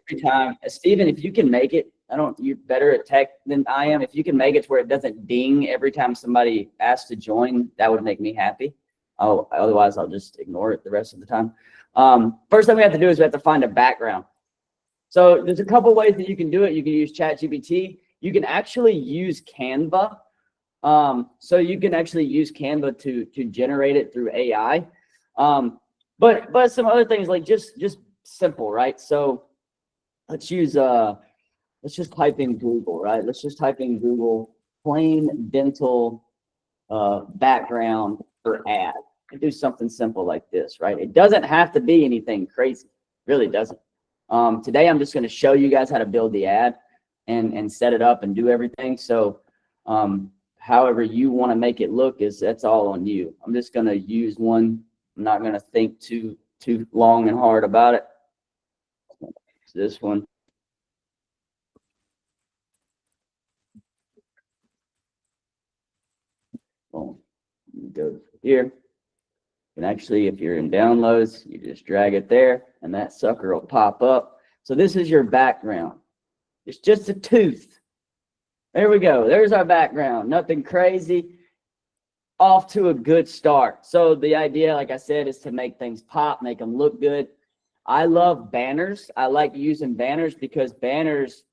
every time. Steven, if you can make it, you're better at tech than I am. If you can make it to where it doesn't ding every time somebody asks to join, that would make me happy. Otherwise I'll just ignore it the rest of the time. First thing we have to do is we have to find a background. So there's a couple ways that you can do it. You can use ChatGPT. You can actually use Canva. So you can actually use Canva to generate it through AI. But some other things like just simple, right? So let's just type in Google, right? Let's just type in Google plain dental background for ad. And do something simple like this, right? It doesn't have to be anything crazy. It really doesn't. Today I'm just going to show you guys how to build the ad and set it up and do everything. So however you want to make it look, that's all on you. I'm just going to use one. I'm not going to think too long and hard about it. It's this one. Boom. Go here. And actually, if you're in downloads, you just drag it there, and that sucker will pop up. So this is your background. It's just a tooth. There we go. There's our background. Nothing crazy. Off to a good start. So the idea, like I said, is to make things pop, make them look good. I love banners. I like using banners because banners,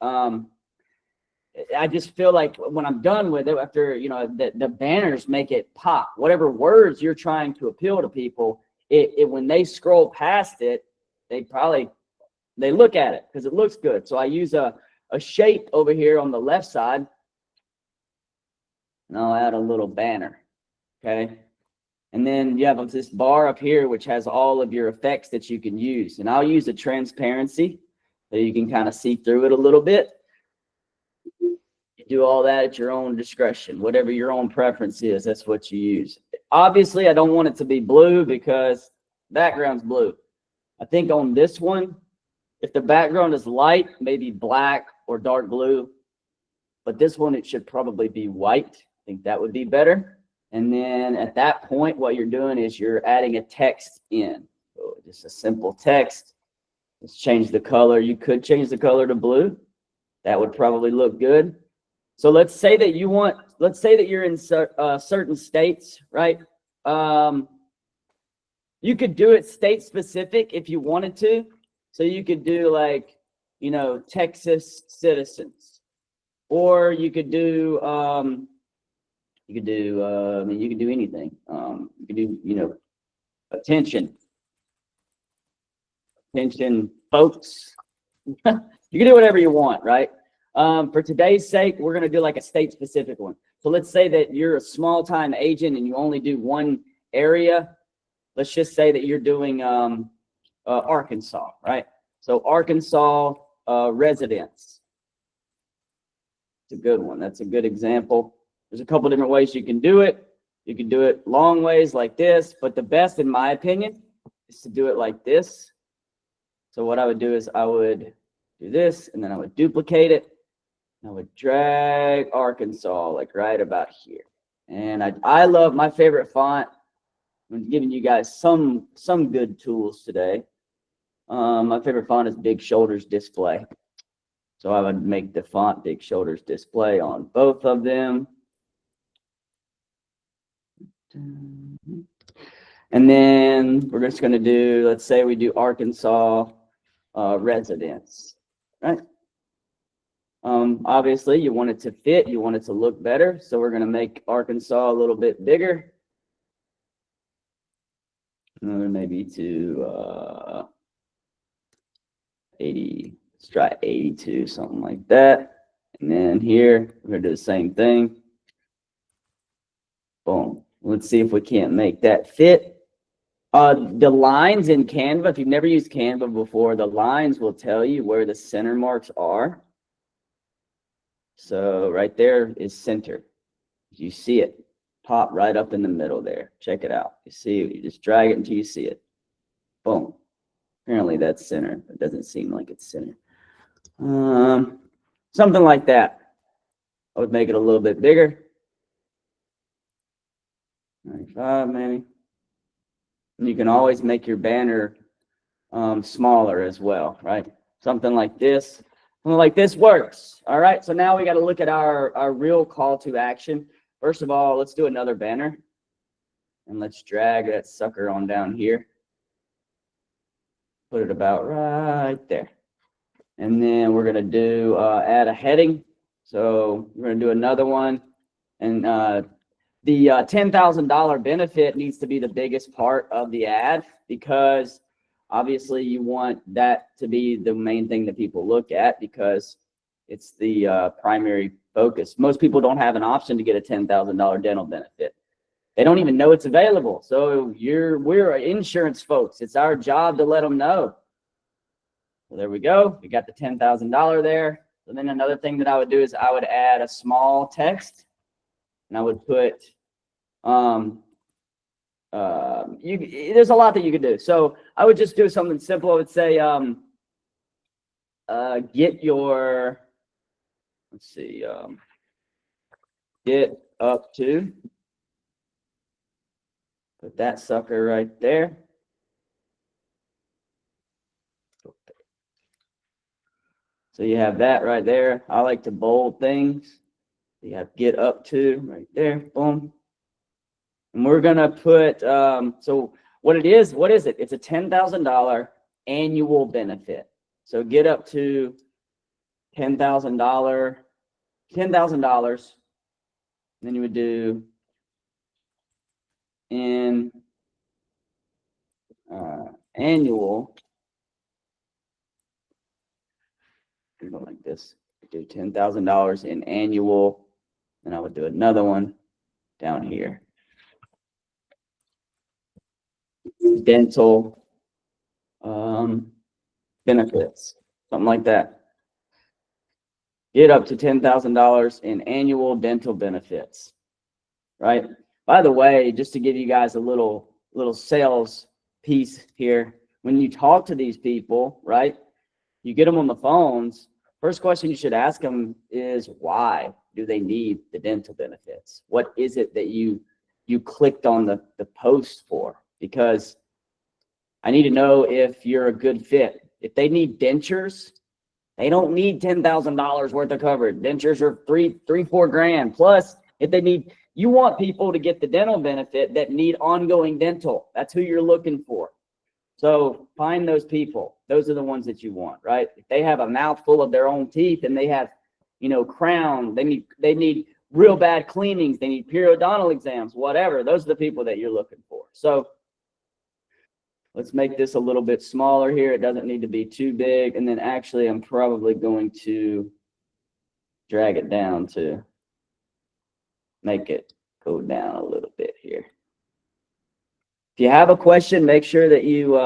I just feel like when I'm done with it, after, the banners make it pop. Whatever words you're trying to appeal to people, when they scroll past it, they look at it because it looks good. So I use a shape over here on the left side, and I'll add a little banner. Okay. And then you have this bar up here, which has all of your effects that you can use. And I'll use a transparency so you can kind of see through it a little bit. You do all that at your own discretion. Whatever your own preference is, that's what you use. Obviously, I don't want it to be blue because background's blue. I think on this one, if the background is light, maybe black or dark blue. But this one, it should probably be white. I think that would be better. And then at that point, what you're doing is you're adding a text in. So just a simple text. Let's change the color. You could change the color to blue. That would probably look good. So let's say that you're in certain states, right? You could do it state specific if you wanted to. So you could do like, Texas citizens, or you could do, you could do anything. You could do, attention folks. You can do whatever you want, right? For today's sake, we're going to do like a state specific one. So let's say that you're a small time agent and you only do one area. Let's just say that you're doing Arkansas, right? So Arkansas residents. It's a good one. That's a good example. There's a couple different ways you can do it. You can do it long ways like this, but the best, in my opinion, is to do it like this. So what I would do is I would do this, and then I would duplicate it. And I would drag Arkansas like right about here. And I love my favorite font. I'm giving you guys some good tools today. My favorite font is Big Shoulders Display. So I would make the font Big Shoulders Display on both of them. And then we're just going to do, let's say we do Arkansas residents, right? Obviously, you want it to fit, you want it to look better. So we're going to make Arkansas a little bit bigger. Another maybe to 80, let's try 82, something like that. And then here, we're going to do the same thing. Boom. Let's see if we can't make that fit. The lines in Canva, if you've never used Canva before, the lines will tell you where the center marks are. So right there is center. You see it pop right up in the middle there. Check it out. You see it, you just drag it until you see it. Boom. Apparently that's center. It doesn't seem like it's center. Something like that. I would make it a little bit bigger. 95 maybe. And you can always make your banner smaller as well, right? something like this. Something like this works. All right, so now we got to look at our real call to action. First of all, let's do another banner. And let's drag that sucker on down here. Put it about right there. And then we're going to do add a heading. So we're going to do another one. And the $10,000 benefit needs to be the biggest part of the ad, because obviously you want that to be the main thing that people look at, because it's the primary focus. Most people don't have an option to get a $10,000 dental benefit. They don't even know it's available. So we're insurance folks. It's our job to let them know. So there we go. We got the $10,000 there. So then another thing that I would do is I would add a small text, and I would put there's a lot that you could do. So I would just do something simple. I would say get your, let's see, get up to, put that sucker right there. So you have that right there. I like to bold things. You have get up to right there, boom. And we're gonna put, so what is it? It's a $10,000 annual benefit. So get up to $10,000. Then you would do in annual, go like this, do $10,000 in annual, and I would do another one down here. Dental benefits, something like that. Get up to $10,000 in annual dental benefits, right? By the way, just to give you guys a little sales piece here, when you talk to these people, right, you get them on the phones, first question you should ask them is, why do they need the dental benefits? What is it that you clicked on the post for? Because I need to know if you're a good fit. If they need dentures, they don't need $10,000 worth of coverage. Dentures are $4 grand. Plus, if they need, you want people to get the dental benefit that need ongoing dental. That's who you're looking for. So find those people. Those are the ones that you want, right? If they have a mouthful of their own teeth and they have, crown, they need real bad cleanings, they need periodontal exams, whatever. Those are the people that you're looking for. So let's make this a little bit smaller here. It doesn't need to be too big. And then actually, I'm probably going to drag it down to make it go down a little bit here. If you have a question, make sure that you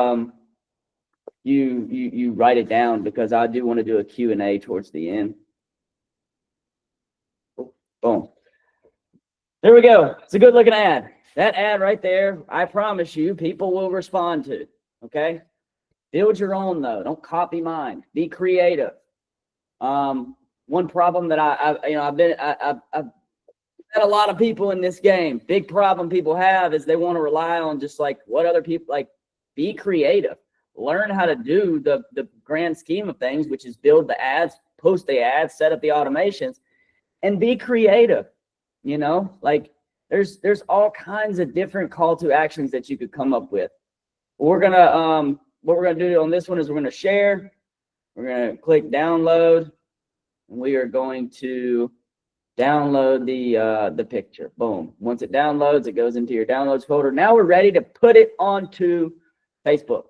write it down, because I do want to do a Q&A towards the end. Boom. There we go. It's a good looking ad. That ad right there, I promise you, people will respond to. Okay. Build your own though. Don't copy mine. Be creative. One problem that I've had a lot of people in this game. Big problem people have is they want to rely on just like what other people like. Be creative. Learn how to do the grand scheme of things, which is build the ads, post the ads, set up the automations, and be creative. Like there's all kinds of different call to actions that you could come up with. We're gonna what we're gonna do on this one is we're gonna share. We're gonna click download, and we are going to download the picture. Boom. Once it downloads, it goes into your downloads folder. Now we're ready to put it onto Facebook.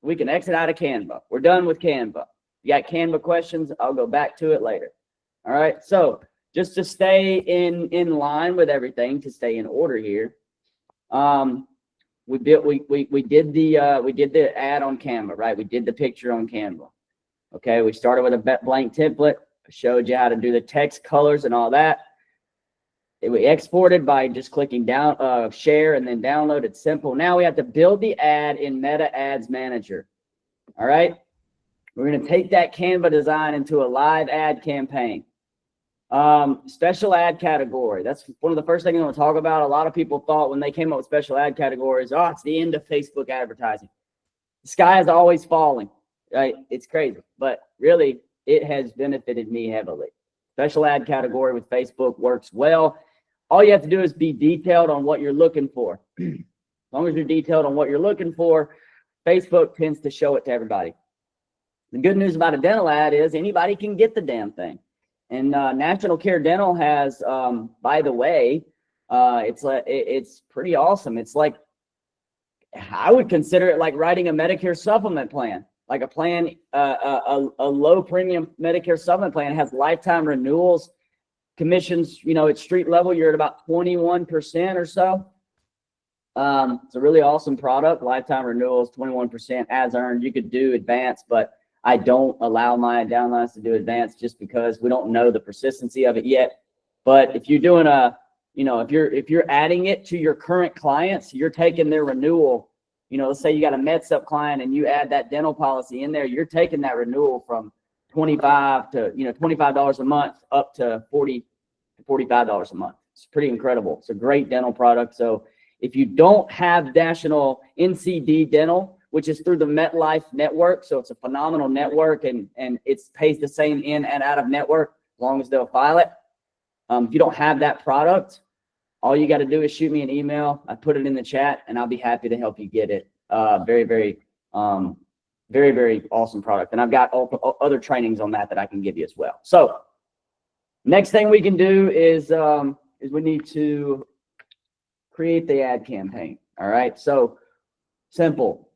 We can exit out of Canva. We're done with Canva. You got Canva questions? I'll go back to it later. All right. So just to stay in line with everything, to stay in order here, we did the ad on Canva, right? We did the picture on Canva. Okay. We started with a blank template. I showed you how to do the text colors and all that. We exported by just clicking down, share, and then download. It's simple. Now we have to build the ad in Meta Ads Manager. All right. We're going to take that Canva design into a live ad campaign. Special ad category. That's one of the first things I want to talk about. A lot of people thought when they came up with special ad categories, oh, it's the end of Facebook advertising. The sky is always falling. right? It's crazy, but really it has benefited me heavily. Special ad category with Facebook works well. All you have to do is be detailed on what you're looking for. As long as you're detailed on what you're looking for, Facebook tends to show it to everybody. The good news about a dental ad is anybody can get the damn thing. And National Care Dental has, by the way, it's pretty awesome. It's like, I would consider it like writing a Medicare supplement plan, like a plan, a low premium Medicare supplement plan. It has lifetime renewals, commissions, at street level, you're at about 21% or so. It's a really awesome product. Lifetime renewals, 21% as earned. You could do advanced, but I don't allow my downlines to do advanced just because we don't know the persistency of it yet. But if you're doing if you're adding it to your current clients, you're taking their renewal. Let's say you got a MedSup client and you add that dental policy in there, you're taking that renewal from $25 a month up to $40 to $45 a month. It's pretty incredible. It's a great dental product. So if you don't have National NCD Dental, which is through the MetLife network, so it's a phenomenal network, and it pays the same in and out of network as long as they'll file it. If you don't have that product, all you got to do is shoot me an email. I put it in the chat, and I'll be happy to help you get it. Very, very awesome product, and I've got other trainings on that I can give you as well. So next thing we can do is we need to create the ad campaign. All right, so simple.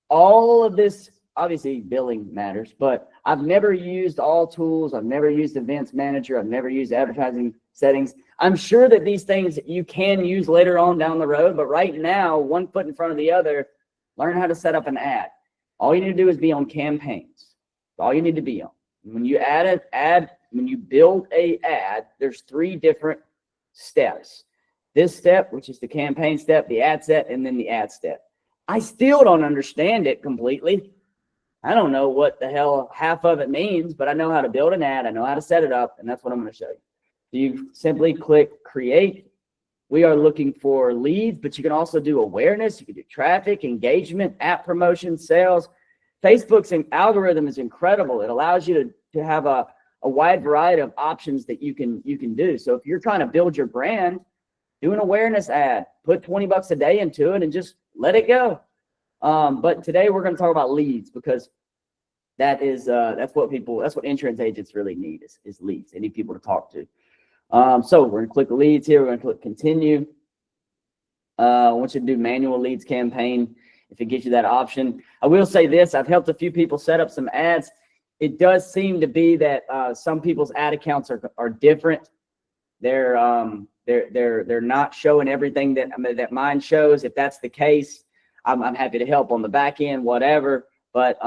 All of this, obviously billing matters, but I've never used all tools. I've never used Events Manager. I've never used advertising settings. I'm sure that these things you can use later on down the road, but right now, one foot in front of the other, learn how to set up an ad. All you need to do is be on campaigns. That's all you need to be on. When you when you build a ad, there's 3 different steps. This step, which is the campaign step, the ad set, and then the ad step. I still don't understand it completely. I don't know what the hell half of it means, but I know how to build an ad. I know how to set it up, and that's what I'm going to show you. So you simply click create. We are looking for leads, but you can also do awareness. You can do traffic, engagement, app promotion, sales. Facebook's algorithm is incredible. It allows you to have a wide variety of options that you can do. So if you're trying to build your brand, do an awareness ad, put $20 a day into it and just let it go. But today we're going to talk about leads, because that's what insurance agents really need is leads. They need people to talk to. So we're going to click leads here. We're going to click continue. I want you to do manual leads campaign if it gives you that option. I will say this, I've helped a few people set up some ads. It does seem to be that some people's ad accounts are different. They're not showing everything that mine shows. If that's the case, I'm happy to help on the back end, whatever. But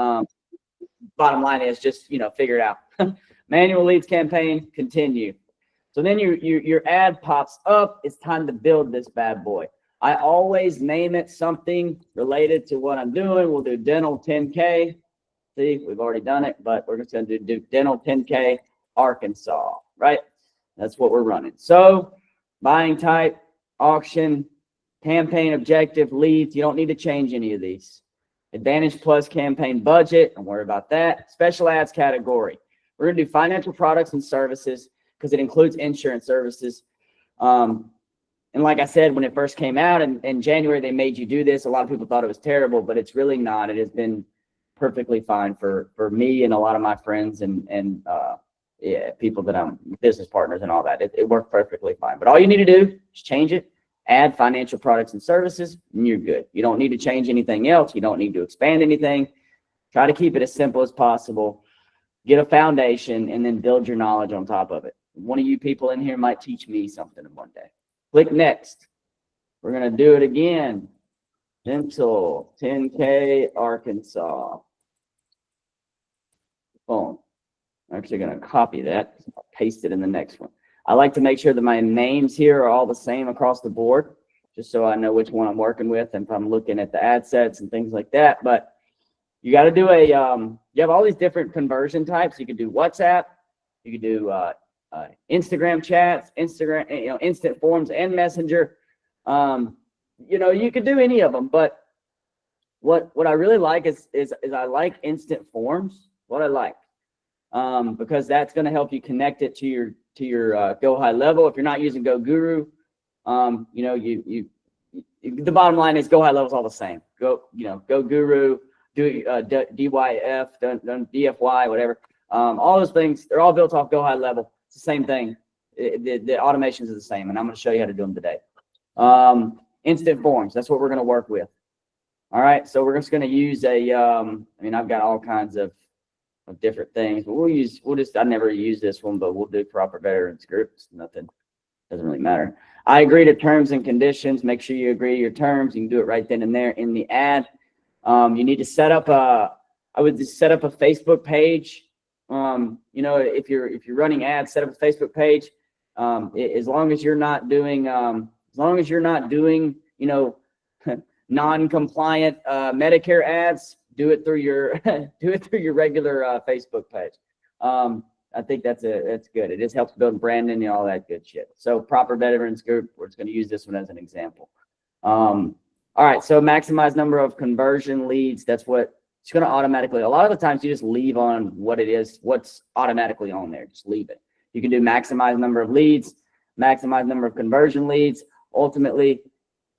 bottom line is just figure it out. Manual leads campaign, continue. So then your ad pops up. It's time to build this bad boy. I always name it something related to what I'm doing. We'll do dental 10K. See, we've already done it, but we're just going to do dental 10K Arkansas, right? That's what we're running. So buying type, auction, campaign objective, leads. You don't need to change any of these. Advantage Plus campaign budget. Don't worry about that. Special ads category. We're going to do financial products and services because it includes insurance services. And like I said, when it first came out in January, they made you do this. A lot of people thought it was terrible, but it's really not. It has been perfectly fine for me and a lot of my friends and people that I'm business partners and all that. It worked perfectly fine. But all you need to do is change it, add financial products and services, and you're good. You don't need to change anything else. You don't need to expand anything. Try to keep it as simple as possible. Get a foundation and then build your knowledge on top of it. One of you people in here might teach me something one day. Click next. We're going to do it again. Dental 10K Arkansas. Boom. I'm actually going to copy that. I'll paste it in the next one. I like to make sure that my names here are all the same across the board, just so I know which one I'm working with and if I'm looking at the ad sets and things like that. But you got to do you have all these different conversion types. You can do WhatsApp. You can do Instagram chats, instant forms and Messenger. You could do any of them, but what I really like is I like instant forms. What I like, because that's going to help you connect it to your Go High Level. If you're not using Go Guru, you know, the bottom line is Go High Level is all the same. Go Guru, do DYF, done DFY, whatever. All those things, they're all built off Go High Level. It's the same thing. The automations are the same, and I'm going to show you how to do them today. Instant forms, that's what we're going to work with. All right, so we're just going to use a, I mean, I've got all kinds of different things, but I never use this one, but we'll do proper veterans groups. Nothing, doesn't really matter. I agree to terms and conditions. Make sure you agree to your terms. You can do it right then and there in the ad. You need to set up I would just set up a Facebook page. You know, if you're running ads, set up a Facebook page. As long as you're not doing, you know, non-compliant Medicare ads, do it through your regular Facebook page. I think that's good. It just helps build branding and all that good shit. So proper veterans group, we're just going to use this one as an example. All right, so maximize number of conversion leads. That's what it's going to automatically. A lot of the times you just leave on what it is, what's automatically on there. Just leave it. You can do maximize number of leads, maximize number of conversion leads. Ultimately,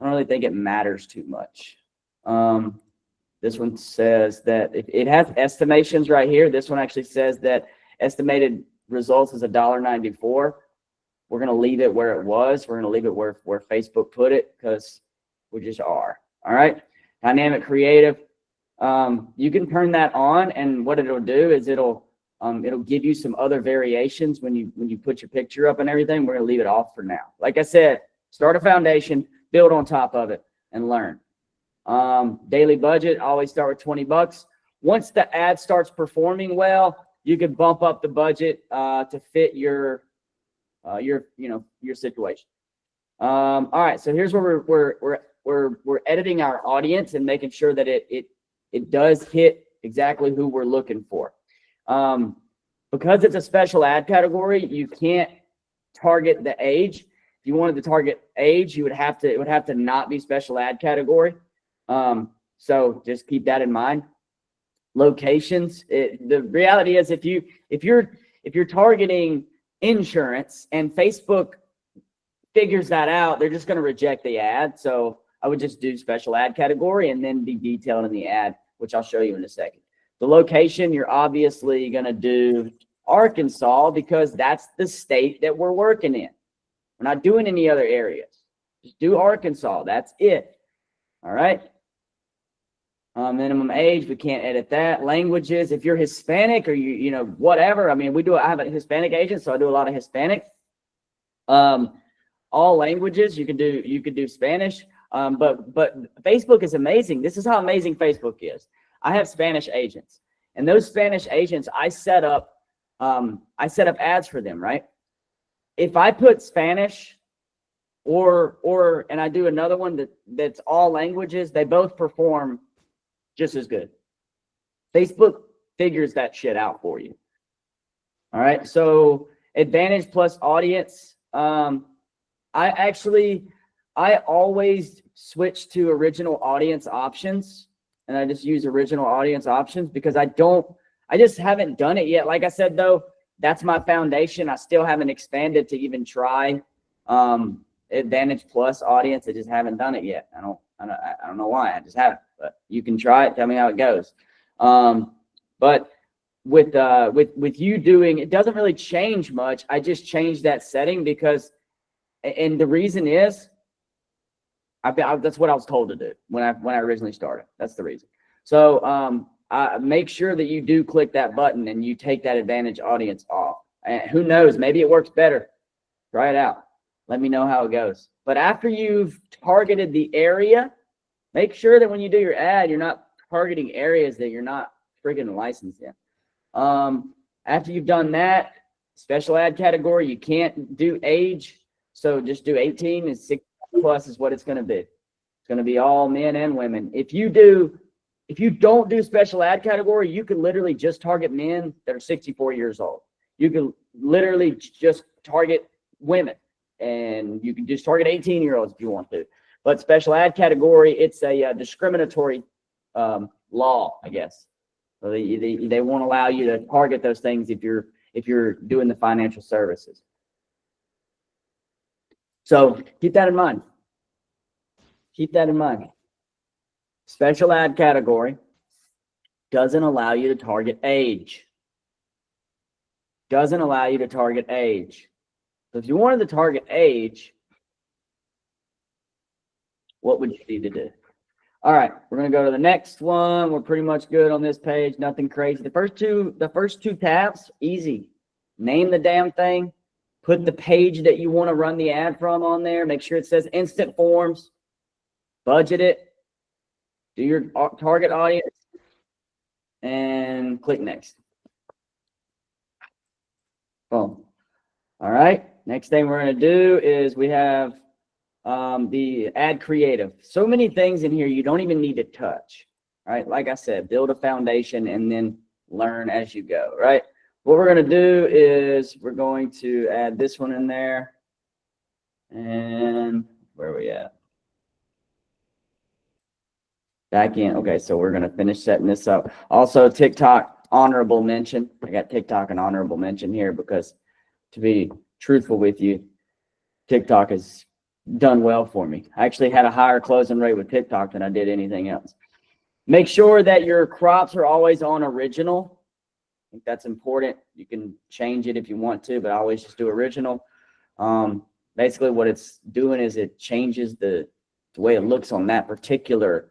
I don't really think it matters too much. This one says that it has estimations right here. This one actually says that estimated results is $1.94. We're going to leave it where it was. We're going to leave it where Facebook put it because we just are. All right. Dynamic creative. You can turn that on, and what it'll do is it'll give you some other variations when you put your picture up and everything. We're going to leave it off for now. Like I said, start a foundation, build on top of it, and learn. Daily budget, always start with 20 bucks. Once the ad starts performing well, you can bump up the budget to fit your situation. All right, so here's where we're editing our audience and making sure that it does hit exactly who we're looking for. Because it's a special ad category, you can't target the age. If you wanted to target age, it would have to not be special ad category. So just keep that in mind. Locations. The reality is if you're targeting insurance and Facebook figures that out, they're just going to reject the ad. So I would just do special ad category and then be detailed in the ad, which I'll show you in a second. The location, you're obviously going to do Arkansas because that's the state that we're working in. We're not doing any other areas. Just do Arkansas. That's it. All right. Minimum age, we can't edit that. Languages, if you're Hispanic or you know whatever. I mean, I have a Hispanic agent, so I do a lot of Hispanic. All languages, you could do Spanish. But Facebook is amazing. This is how amazing Facebook is. I have Spanish agents, and those Spanish agents, I set up ads for them, right? If I put Spanish and I do another one that's all languages, they both perform just as good. Facebook figures that shit out for you. All right. So advantage plus audience. I always switch to original audience options, and I just use original audience options because I just haven't done it yet. Like I said, though, that's my foundation. I still haven't expanded to even try advantage plus audience. I just haven't done it yet. I don't know why. I just haven't. But you can try it. Tell me how it goes. But with you doing, it doesn't really change much. I just changed that setting because, and the reason is, that's what I was told to do when I originally started. That's the reason. So make sure that you do click that button and you take that advantage audience off. And who knows? Maybe it works better. Try it out. Let me know how it goes. But after you've targeted the area, make sure that when you do your ad, you're not targeting areas that you're not friggin' licensed in. After you've done that, special ad category, you can't do age. So just do 18 and 60 plus is what it's going to be. It's going to be all men and women. If you don't do special ad category, you can literally just target men that are 64 years old. You can literally just target women, and you can just target 18-year-olds if you want to. But special ad category, it's a discriminatory law, I guess. So they won't allow you to target those things if you're doing the financial services. So keep that in mind. Keep that in mind. Special ad category doesn't allow you to target age. Doesn't allow you to target age. So if you wanted to target age, what would you need to do? All right, we're going to go to the next one. We're pretty much good on this page. Nothing crazy. The first two tabs, easy. Name the damn thing. Put the page that you want to run the ad from on there. Make sure it says instant forms. Budget it. Do your target audience. And click next. Boom. All right. Next thing we're going to do is we have the ad creative. So many things in here you don't even need to touch. Right. Like I said, build a foundation and then learn as you go. Right. What we're going to do is we're going to add this one in there. And where are we at? Back in. Okay, so we're going to finish setting this up. Also, TikTok honorable mention. I got TikTok an honorable mention here because, to be truthful with you, TikTok has done well for me. I actually had a higher closing rate with TikTok than I did anything else. Make sure that your crops are always on original. I think that's important. You can change it if you want to, but I always just do original. Basically, what it's doing is it changes the way it looks on that particular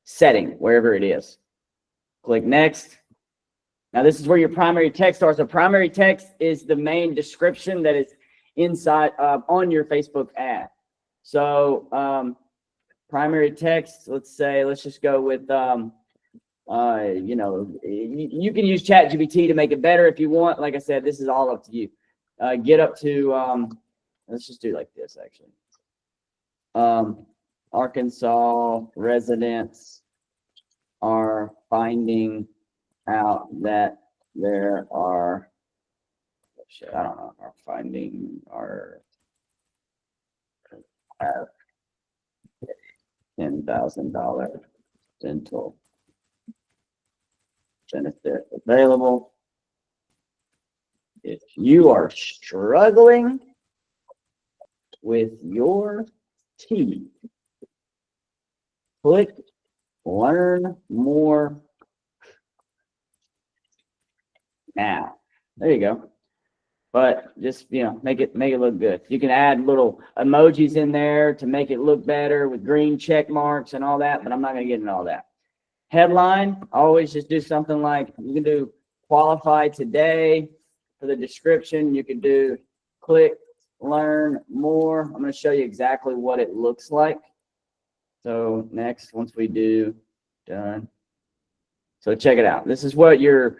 setting, wherever it is. Click next. Now, this is where your primary text starts. So primary text is the main description that is inside on your Facebook ad. So primary text, let's just go with, you know, you can use ChatGPT to make it better if you want. Like I said, this is all up to you. Get up to, let's just do like this, actually. Arkansas residents are finding out that there are, I don't know, have $10,000 dental benefit available. If you are struggling with your teeth, click learn more now. There you go. But just, you know, make it look good. You can add little emojis in there to make it look better with green check marks and all that, but I'm not going to get into all that. Headline, always just do something like, you can do qualify today. For the description, you can do click learn more. I'm going to show you exactly what it looks like. So next, once we do done. So check it out. This is what your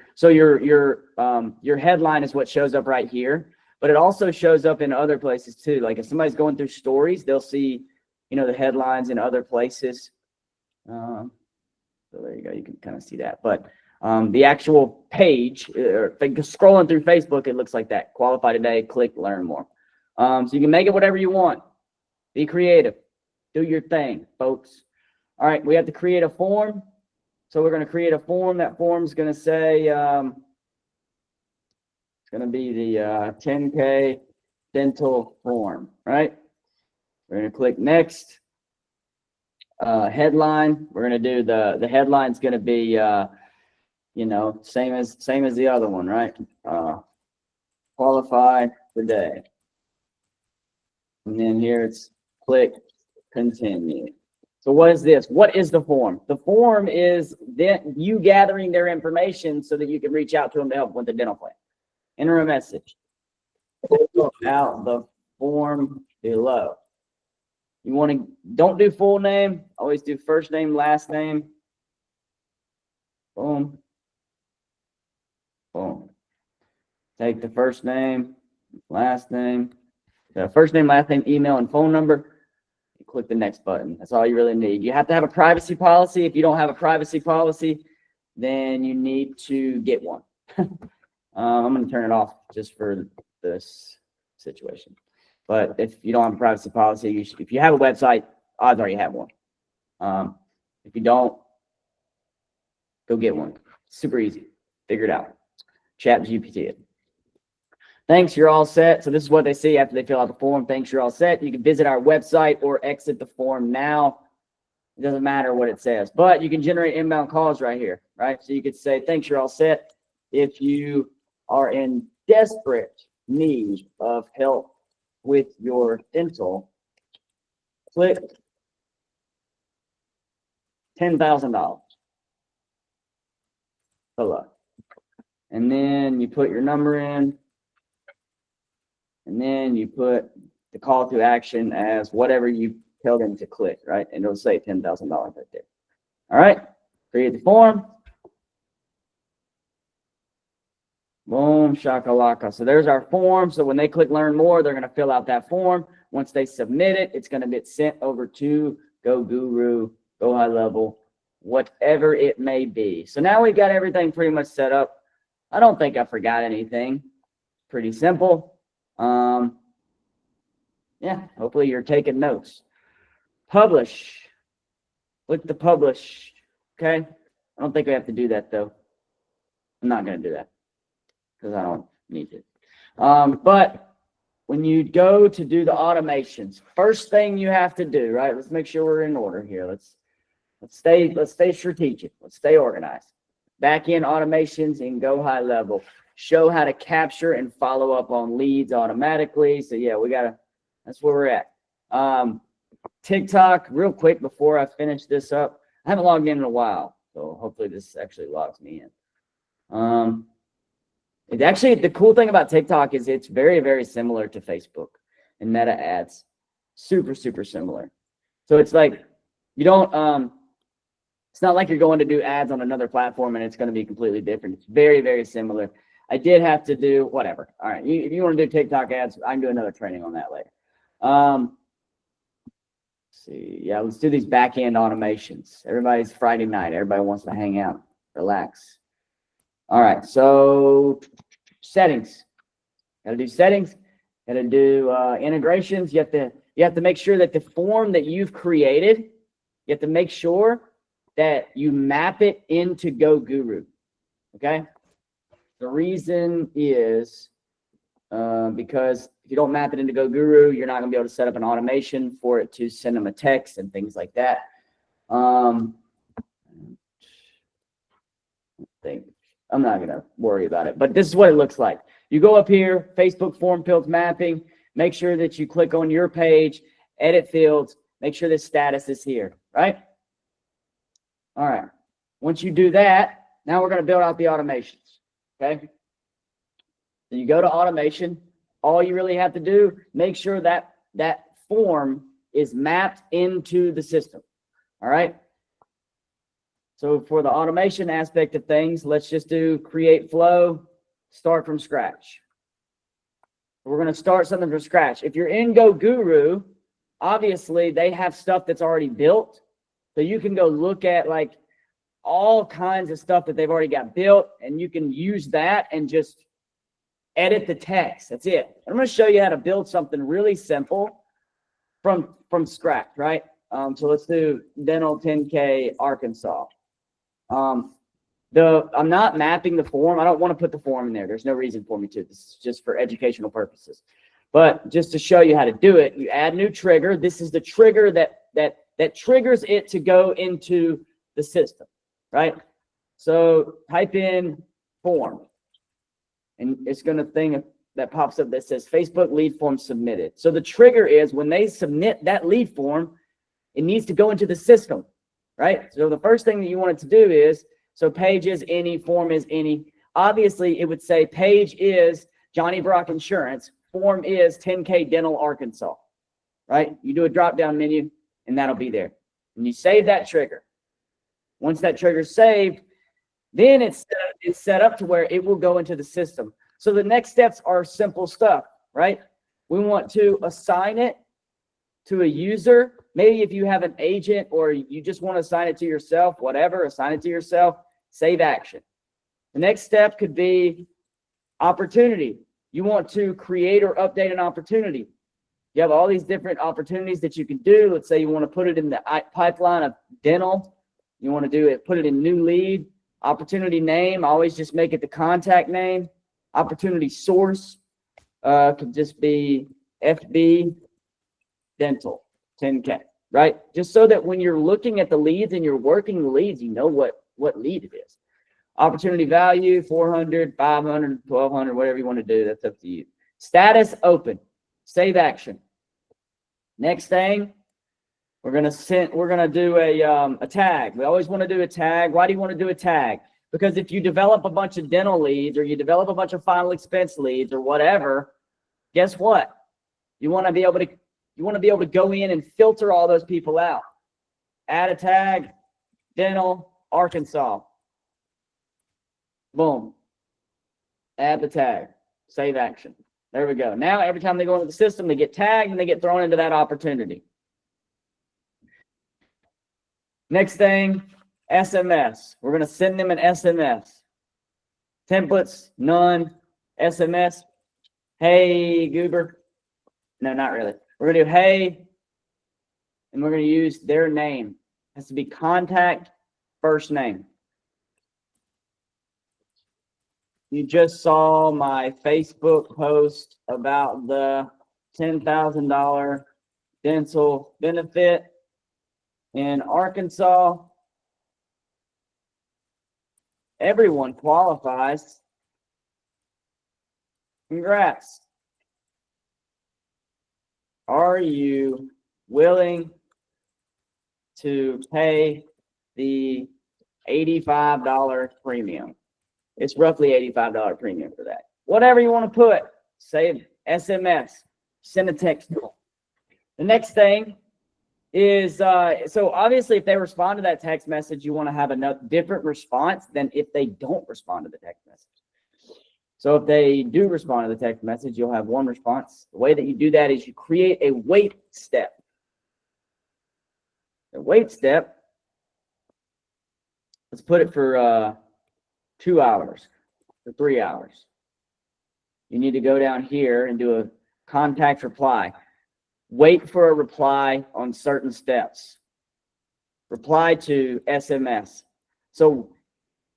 headline is what shows up right here, but it also shows up in other places too. Like if somebody's going through stories, they'll see, you know, the headlines in other places. So there you go. You can kind of see that. But the actual page, or scrolling through Facebook, it looks like that. Qualify today. Click learn more. So you can make it whatever you want. Be creative. Do your thing, folks. All right, we have to create a form. So we're going to create a form. That form's going to say, it's going to be the 10K dental form, right? We're going to click next. Headline. We're going to do the headline's going to be, you know, same as the other one, right? Qualify today. And then here it's click continue. So what is this? What is the form? The form is you gathering their information so that you can reach out to them to help with the dental plan. Enter a message. Fill out the form below. You want to, don't do full name. Always do first name, last name. Boom. Boom. Take the first name, last name, first name, last name, email, and phone number. Click the next button. That's all you really need. You have to have a privacy policy. If you don't have a privacy policy, then you need to get one. I'm going to turn it off just for this situation. But if you don't have a privacy policy, if you have a website, odds are you have one. If you don't, Go get one. Super easy. Figure it out. Chat GPT it. Thanks, you're all set. So this is what they see after they fill out the form. Thanks, you're all set. You can visit our website or exit the form now. It doesn't matter what it says, but you can generate inbound calls right here, right? So you could say, thanks, you're all set. If you are in desperate need of help with your dental, click $10,000. Hello. And then you put your number in, and then you put the call to action as whatever you tell them to click, right? And it'll say $10,000 right there. All right, create the form. Boom, shakalaka. So there's our form. So when they click learn more, they're going to fill out that form. Once they submit it, it's going to get sent over to Go Guru, Go High Level, whatever it may be. So now we've got everything pretty much set up. I don't think I forgot anything. Pretty simple. Yeah, hopefully you're taking notes. Publish. Click the publish. Okay. I don't think we have to do that though. I'm not going to do that because I don't need it. But when you go to do the automations, first thing you have to do, right? Let's make sure we're in order here. Let's stay strategic. Let's stay organized. Back-end automations and Go High Level. Show how to capture and follow up on leads automatically. So yeah, that's where we're at. TikTok, real quick before I finish this up. I haven't logged in a while, so hopefully this actually logs me in. It actually, the cool thing about TikTok is it's very, very similar to Facebook and Meta ads. Super, super similar. So it's like you don't it's not like you're going to do ads on another platform and it's going to be completely different. It's very, very similar. I did have to do whatever. All right. If you want to do TikTok ads, I can do another training on that later. Let's see. Yeah, let's do these back-end automations. Everybody's Friday night. Everybody wants to hang out, relax. All right. So settings. Got to do settings. Got to do integrations. You have to make sure that the form that you've created, you have to make sure that you map it into Go Guru. Okay. The reason is because if you don't map it into Go Guru, you're not going to be able to set up an automation for it to send them a text and things like that. I'm not going to worry about it, but this is what it looks like. You go up here, Facebook form fields mapping, make sure that you click on your page, edit fields, make sure the status is here, right? All right. Once you do that, now we're going to build out the automations. Okay. So you go to automation. All you really have to do, make sure that that form is mapped into the system. All right. So for the automation aspect of things, let's just do create flow, start from scratch. We're going to start something from scratch. If you're in Go Guru, obviously they have stuff that's already built. So you can go look at like all kinds of stuff that they've already got built, and you can use that and just edit the text. That's it. I'm going to show you how to build something really simple from scratch, right? So let's do dental 10K Arkansas. I'm not mapping the form. I don't want to put the form in there. There's no reason for me to. This is just for educational purposes. But just to show you how to do it, you add new trigger. This is the trigger that triggers it to go into the system, right? So type in form, and it's going to thing that pops up that says Facebook lead form submitted. So the trigger is when they submit that lead form, it needs to go into the system, right? So the first thing that you want it to do is, so page is any, form is any. Obviously, it would say page is Johnny Brock Insurance, form is 10K Dental Arkansas, right? You do a drop-down menu, and that'll be there. And you save that trigger. Once that trigger is saved, then it's set up to where it will go into the system. So the next steps are simple stuff, right? We want to assign it to a user. Maybe if you have an agent or you just want to assign it to yourself, whatever, assign it to yourself, save action. The next step could be opportunity. You want to create or update an opportunity. You have all these different opportunities that you can do. Let's say you want to put it in the pipeline of dental. You want to do it, put it in new lead. Opportunity name, always just make it the contact name. Opportunity source could just be FB Dental 10K, right? Just so that when you're looking at the leads and you're working the leads, you know what lead it is. Opportunity value, 400, 500, 1200, whatever you want to do. That's up to you. Status open. Save action. Next thing, we're gonna do a tag. We always want to do a tag. Why do you want to do a tag? Because if you develop a bunch of dental leads or you develop a bunch of final expense leads or whatever, guess what? You want to be able to go in and filter all those people out. Add a tag, dental, Arkansas. Boom. Add the tag. Save action. There we go. Now every time they go into the system, they get tagged and they get thrown into that opportunity. Next thing, SMS. We're going to send them an SMS. Templates, none. SMS. Hey, Goober. No, not really. We're going to do hey, and we're going to use their name. It has to be contact, first name. You just saw my Facebook post about the $10,000 dental benefit in Arkansas. Everyone qualifies. Congrats. Are you willing to pay the $85 premium? It's roughly $85 premium for that. Whatever you want to put, say SMS, send a text. The next thing is, so obviously if they respond to that text message, you want to have a different response than if they don't respond to the text message. So if they do respond to the text message, you'll have one response. The way that you do that is you create a wait step. The wait step, let's put it for 2 hours, for 3 hours. You need to go down here and do a contact reply. Wait for a reply on certain steps. Reply to SMS. So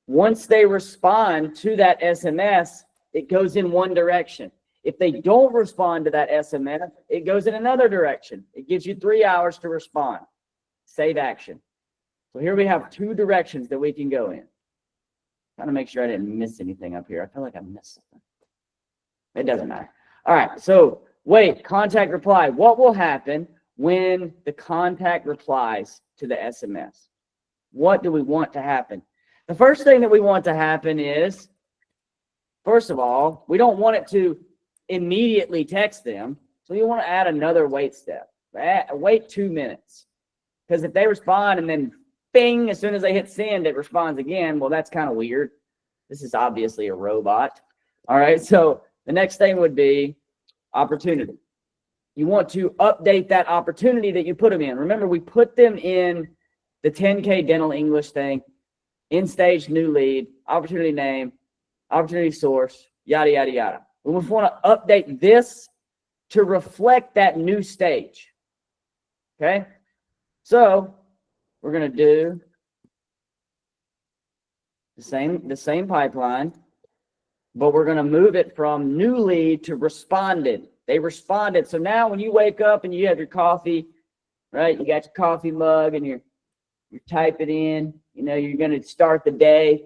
once they respond to that SMS, it goes in one direction. If they don't respond to that SMS, it goes in another direction. It gives you 3 hours to respond. Save action. So here we have 2 directions that we can go in. Trying to make sure I didn't miss anything up here. I feel like I missed something. It doesn't matter. All right, so wait, contact reply. What will happen when the contact replies to the SMS? What do we want to happen? The first thing that we want to happen is, first of all, we don't want it to immediately text them. So you want to add another wait step. Wait 2 minutes. Because if they respond and then bing, as soon as they hit send, it responds again. Well, that's kind of weird. This is obviously a robot. All right, so the next thing would be opportunity. You want to update that opportunity that you put them in. Remember, we put them in the 10K dental English thing, in stage new lead, opportunity name, opportunity source, yada, yada, yada. We want to update this to reflect that new stage. Okay, so we're going to do the same pipeline, but we're going to move it from new lead to responded. They responded. So now when you wake up and you have your coffee, right? You got your coffee mug and you're typing in, you know, you're going to start the day.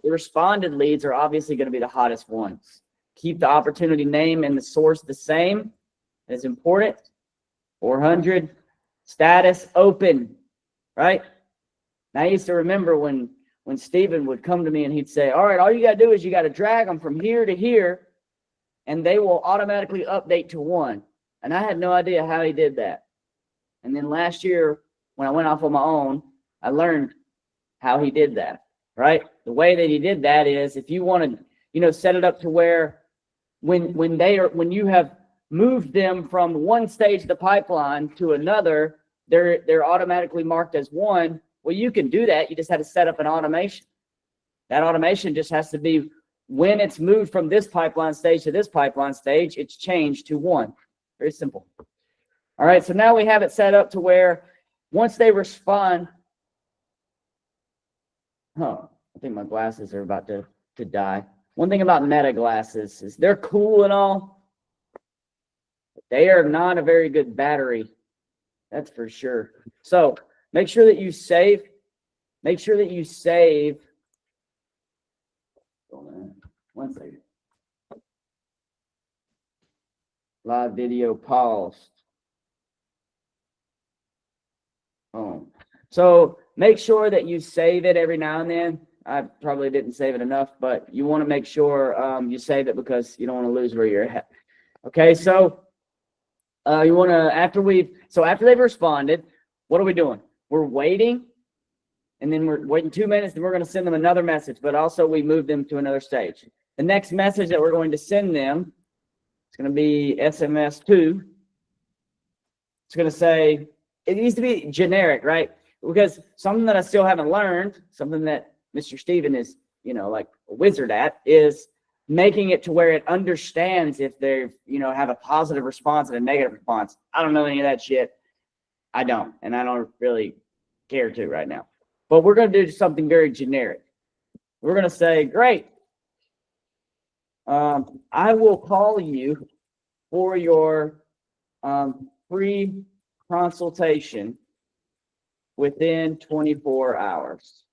The responded leads are obviously going to be the hottest ones. Keep the opportunity name and the source the same. That's important. 400. Status open. Right? Now, I used to remember when Stephen would come to me and he'd say, all right, all you got to do is you got to drag them from here to here, and they will automatically update to 1. And I had no idea how he did that. And then last year, when I went off on my own, I learned how he did that, right? The way that he did that is if you want to, you know, set it up to where when you have moved them from one stage of the pipeline to another, they're automatically marked as 1. Well, you can do that. You just have to set up an automation. That automation just has to be when it's moved from this pipeline stage to this pipeline stage, it's changed to 1. Very simple. All right, so now we have it set up to where once they respond, I think my glasses are about to die. One thing about Meta glasses is they're cool and all. But they are not a very good battery. That's for sure. So make sure that you save. Make sure that you save. One second. Live video paused. So make sure that you save it every now and then. I probably didn't save it enough, but you want to make sure you save it because you don't want to lose where you're at. Okay, so you want to, after they've responded, what are we doing? We're waiting, and then we're waiting 2 minutes, and we're going to send them another message, but also we move them to another stage. The next message that we're going to send them, it's going to be SMS 2. It's going to say, it needs to be generic, right? Because something that I still haven't learned, something that Mr. Steven is, like a wizard at, is making it to where it understands if they, have a positive response and a negative response. I don't know any of that shit. I don't, and I don't really care to right now. But we're going to do something very generic. We're going to say, great. I will call you for your free consultation within 24 hours.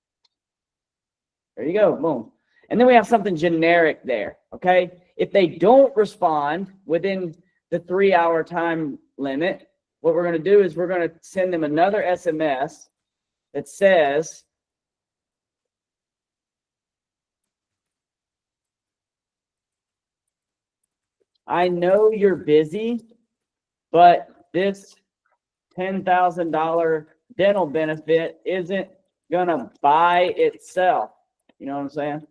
There you go. Boom. And then we have something generic there. Okay. If they don't respond within the 3-hour time limit, what we're going to do is we're going to send them another SMS that says, I know you're busy, but this $10,000 dental benefit isn't going to buy itself. You know what I'm saying?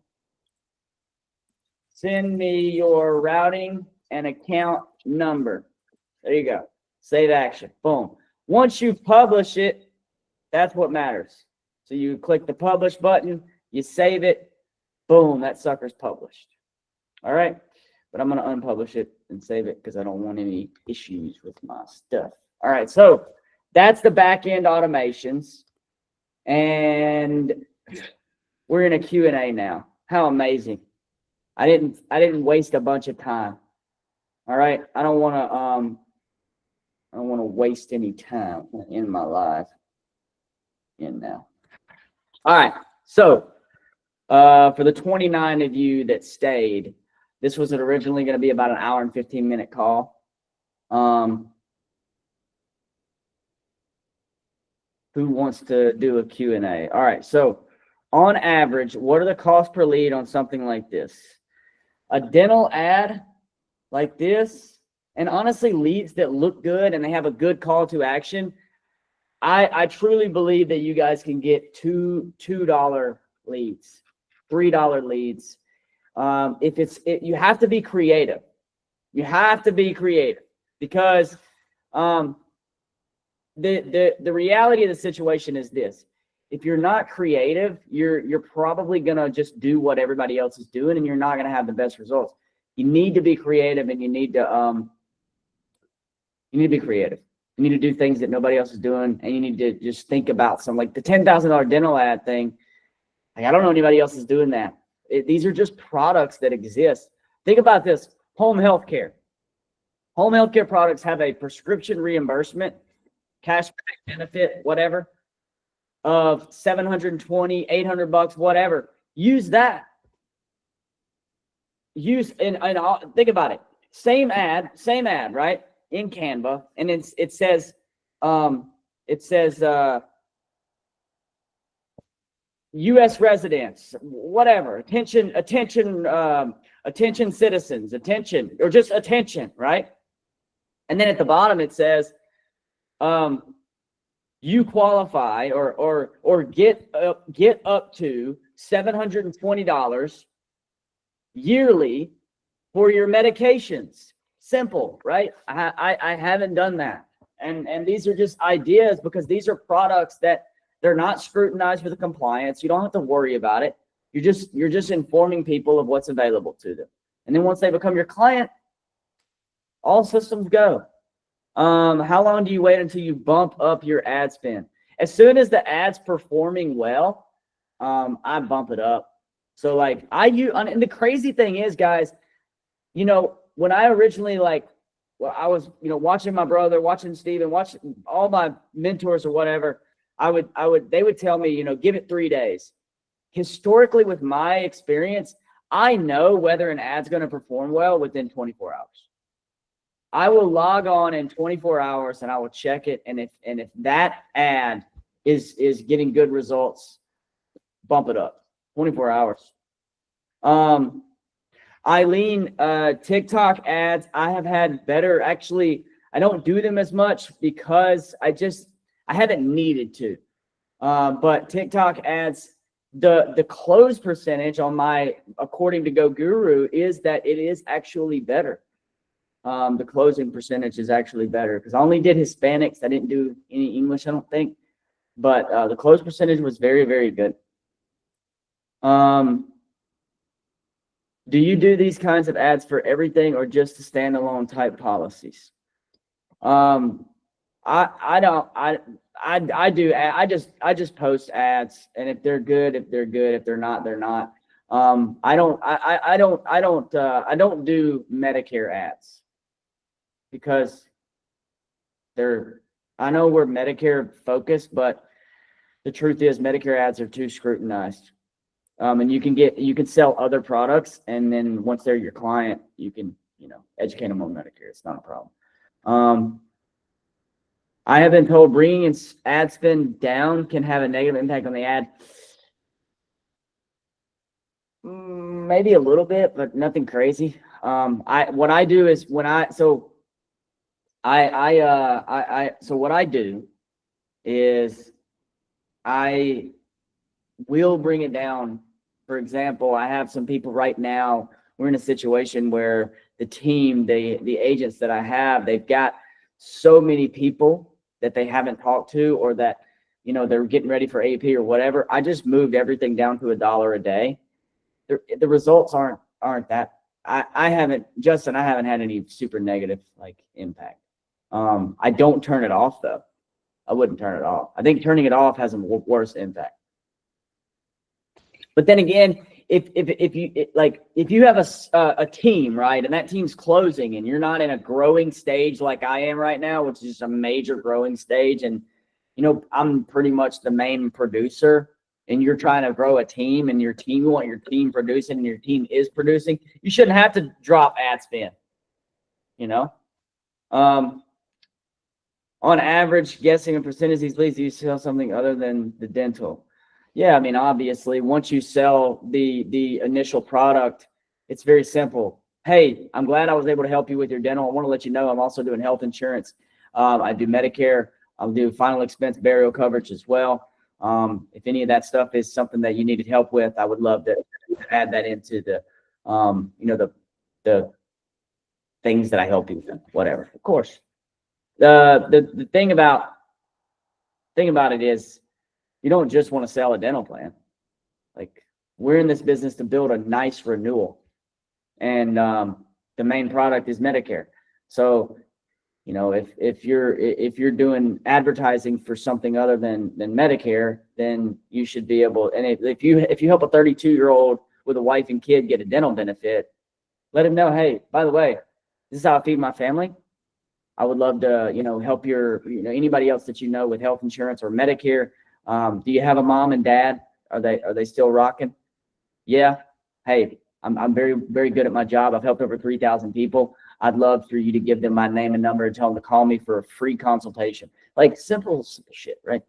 Send me your routing and account number. There you go. Save action. Boom. Once you publish it, that's what matters. So you click the publish button, you save it, boom, that sucker's published. All right. But I'm going to unpublish it and save it because I don't want any issues with my stuff. All right. So that's the back end automations. And we're in a Q&A now. How amazing. I didn't waste a bunch of time. All right. I don't want to waste any time in my life. In now. All right. So for the 29 of you that stayed, this was originally going to be about an hour and 15-minute call. Who wants to do a Q&A? All right. So on average, what are the costs per lead on something like this? A dental ad like this, and honestly, leads that look good and they have a good call to action. I truly believe that you guys can get $2 leads, $3 leads. You have to be creative. You have to be creative because the reality of the situation is this. If you're not creative, you're probably gonna just do what everybody else is doing, and you're not gonna have the best results. You need to be creative, and you need to be creative. You need to do things that nobody else is doing, and you need to just think about some, like the $10,000 dental ad thing. Like, I don't know anybody else is doing that. These are just products that exist. Think about this: home health care. Home health care products have a prescription reimbursement, cashback benefit, whatever, of $720, $800, whatever. Use that. And think about it. Same ad, right? In Canva, and it says U.S. residents, whatever, attention citizens, attention, or just attention, right? And then at the bottom it says, you qualify or get up to $720 yearly for your medications. Simple, right? I haven't done that. And these are just ideas because these are products that they're not scrutinized for the compliance. You don't have to worry about it. You're just informing people of what's available to them. And then once they become your client, all systems go. How long do you wait until you bump up your ad spend? As soon as the ad's performing well, I bump it up. So like and the crazy thing is, guys, you know, when I originally I was, watching my brother, watching Steven, watching all my mentors or whatever, they would tell me, give it 3 days. Historically, with my experience, I know whether an ad's going to perform well within 24 hours. I will log on in 24 hours and I will check it. And if that ad is getting good results, bump it up 24 hours. Eileen, TikTok ads, I have had better. Actually, I don't do them as much because I haven't needed to. But TikTok ads, the close percentage on my, according to Go Guru, is that it is actually better. The closing percentage is actually better because I only did Hispanics. I didn't do any English, I don't think. But the close percentage was very, very good. Do you do these kinds of ads for everything or just the standalone type policies? I do. I just post ads, and if they're good, they're good. If they're not, they're not. I don't do Medicare ads because I know we're Medicare focused, but the truth is Medicare ads are too scrutinized. And you can sell other products, and then once they're your client, you can, educate them on Medicare. It's not a problem. I have been told bringing ad spend down can have a negative impact on the ad. Maybe a little bit, but nothing crazy. What I do is what I do is I will bring it down. For example, I have some people right now, we're in a situation where the team, the agents that I have, they've got so many people that they haven't talked to, or that, they're getting ready for AP or whatever. I just moved everything down to $1 a day. The results aren't that. I haven't had any super negative impact. I don't turn it off though. I wouldn't turn it off. I think turning it off has a worse impact. But then again, if you have a team, right, and that team's closing, and you're not in a growing stage like I am right now, which is just a major growing stage, and I'm pretty much the main producer, and you're trying to grow a team, and you want your team producing, and your team is producing, you shouldn't have to drop ad spend. On average, guessing a percentage of these leads, do you sell something other than the dental? Yeah, I mean, obviously, once you sell the initial product, it's very simple. Hey, I'm glad I was able to help you with your dental. I want to let you know I'm also doing health insurance. I do Medicare. I'll do final expense burial coverage as well. If any of that stuff is something that you needed help with, I would love to add that into the things that I help you with, whatever. Of course. The thing about it is, you don't just want to sell a dental plan. We're in this business to build a nice renewal, and the main product is Medicare. So, if you're doing advertising for something other than Medicare, then you should be able. And if you help a 32-year-old with a wife and kid get a dental benefit, let him know, hey, by the way, this is how I feed my family. I would love to, help anybody else that with health insurance or Medicare. Do you have a mom and dad? Are they still rocking? Yeah. Hey, I'm very, very good at my job. I've helped over 3,000 people. I'd love for you to give them my name and number and tell them to call me for a free consultation. Simple shit, right?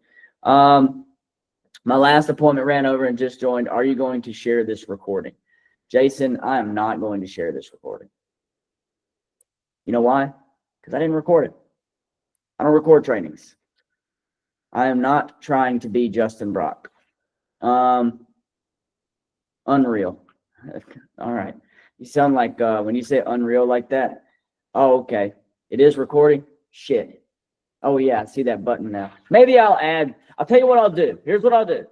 My last appointment ran over and just joined. Are you going to share this recording? Jason, I am not going to share this recording. You know why? Because I didn't record it. I don't record trainings. I am not trying to be Justin Brock. Unreal. All right. You sound like when you say unreal like that. Oh, okay. It is recording? Shit. Oh, yeah. I see that button now. Maybe I'll tell you what I'll do. Here's what I'll do.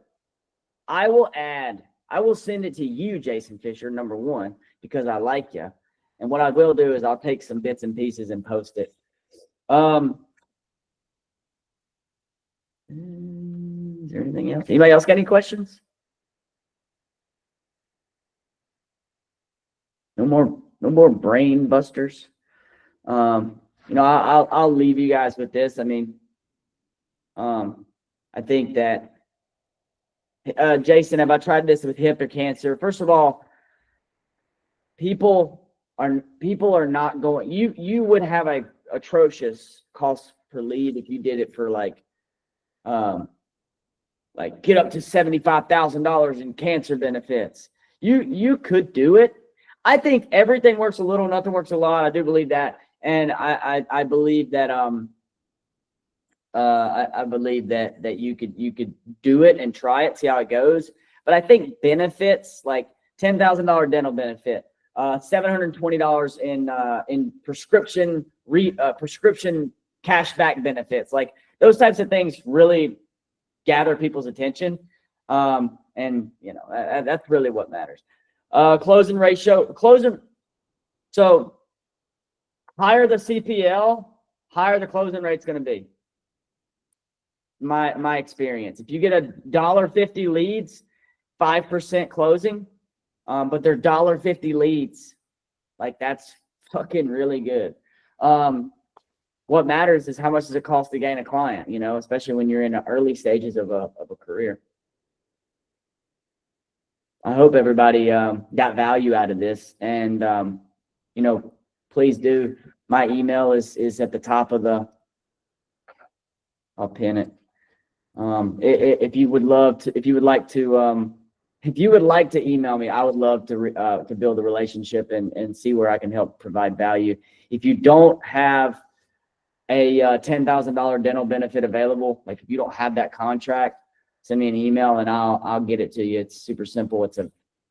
I will send it to you, Jason Fisher, number one, because I like you. And what I will do is I'll take some bits and pieces and post it. Is there anything else? Anybody else got any questions? No more brain busters. I'll leave you guys with this. I mean, I think that, Jason, have I tried this with hip or cancer? First of all, people are not going. You would have a atrocious cost per lead if you did it for like get up to $75,000 in cancer benefits. You could do it. I think everything works a little, nothing works a lot. I do believe that, and I believe that I believe that you could do it and try it, see how it goes. But I think benefits like $10,000 dental benefit, $720 in prescription cashback benefits, like those types of things really gather people's attention, and that's really what matters. Closing ratio, so higher the CPL, higher the closing rate's going to be. My experience. If you get $1.50 leads, 5% closing, but they're $1.50 leads, like that's fucking really good. What matters is how much does it cost to gain a client, especially when you're in the early stages of a career. I hope everybody got value out of this, and please do. My email is at the top of the. I'll pin it. If you would like to email me, I would love to build a relationship and see where I can help provide value. If you don't have a $10,000 dental benefit available, like if you don't have that contract, send me an email and I'll get it to you. It's super simple. It's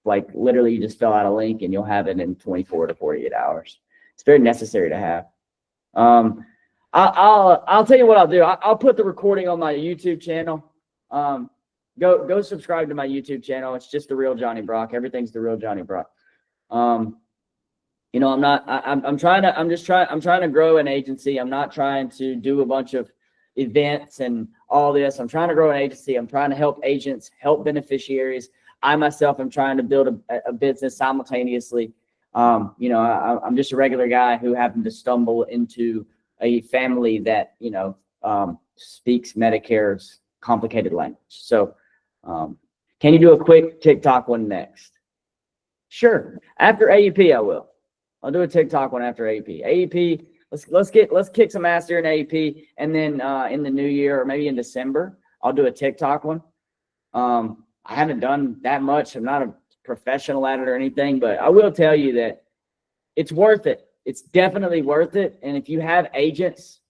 literally you just fill out a link and you'll have it in 24 to 48 hours. It's very necessary to have. I'll tell you what I'll do. I'll put the recording on my YouTube channel. Go subscribe to my YouTube channel. It's just The Real Johnny Brock. Everything's The Real Johnny Brock. I'm trying to grow an agency. I'm not trying to do a bunch of events and all this. I'm trying to grow an agency. I'm trying to help agents, help beneficiaries. I myself am trying to build a business simultaneously. I'm just a regular guy who happened to stumble into a family that, speaks Medicare's complicated language. So, can you do a quick TikTok one next? Sure. After AEP, I will. I'll do a TikTok one after AEP. AEP, let's kick some ass here in AEP, and then in the new year or maybe in December, I'll do a TikTok one. I haven't done that much. I'm not a professional at it or anything, but I will tell you that it's worth it. It's definitely worth it. And if you have agents,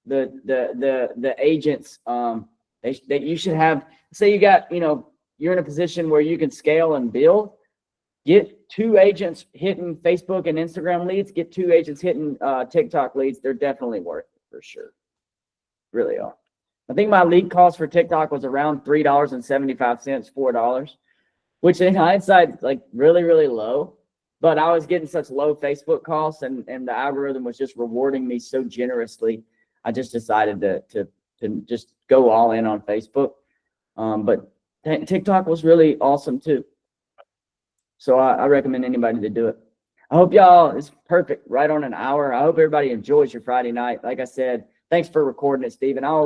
the agents that you should have, say you got, you're in a position where you can scale and build, get 2 agents hitting Facebook and Instagram leads, get 2 agents hitting TikTok leads. They're definitely worth it for sure. Really are. I think my lead cost for TikTok was around $3.75, $4, which in hindsight, like really, really low. But I was getting such low Facebook costs, and the algorithm was just rewarding me so generously. I just decided to just go all in on Facebook. But TikTok was really awesome too. So I recommend anybody to do it. I hope y'all, it's perfect, right on an hour. I hope everybody enjoys your Friday night. Like I said, thanks for recording it, Stephen. I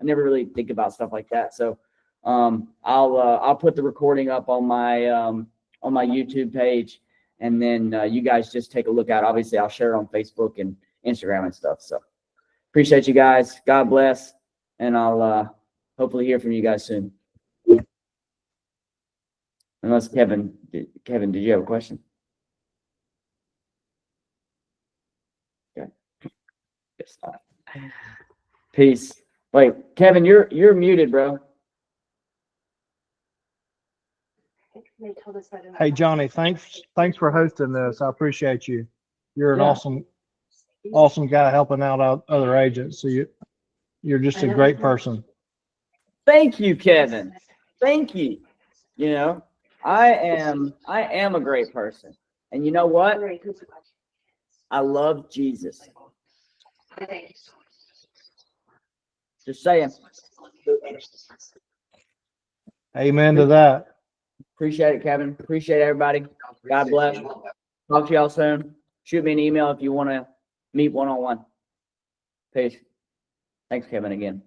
never really think about stuff like that. So I'll put the recording up on my YouTube page, and then you guys just take a look at it. Obviously, I'll share it on Facebook and Instagram and stuff. So appreciate you guys. God bless, and I'll hopefully hear from you guys soon. Unless Kevin, did you have a question? Okay. Guess not. Peace. Wait, Kevin, you're muted, bro. Hey Johnny, thanks for hosting this. I appreciate you. You're an awesome guy helping out other agents. So you're just a great person. Thank you, Kevin. Thank you. I am a great person. And you know what? I love Jesus. Just saying. Amen to that. Appreciate it, Kevin. Appreciate everybody. God bless. Talk to y'all soon. Shoot me an email if you want to meet one-on-one. Peace. Thanks, Kevin, again.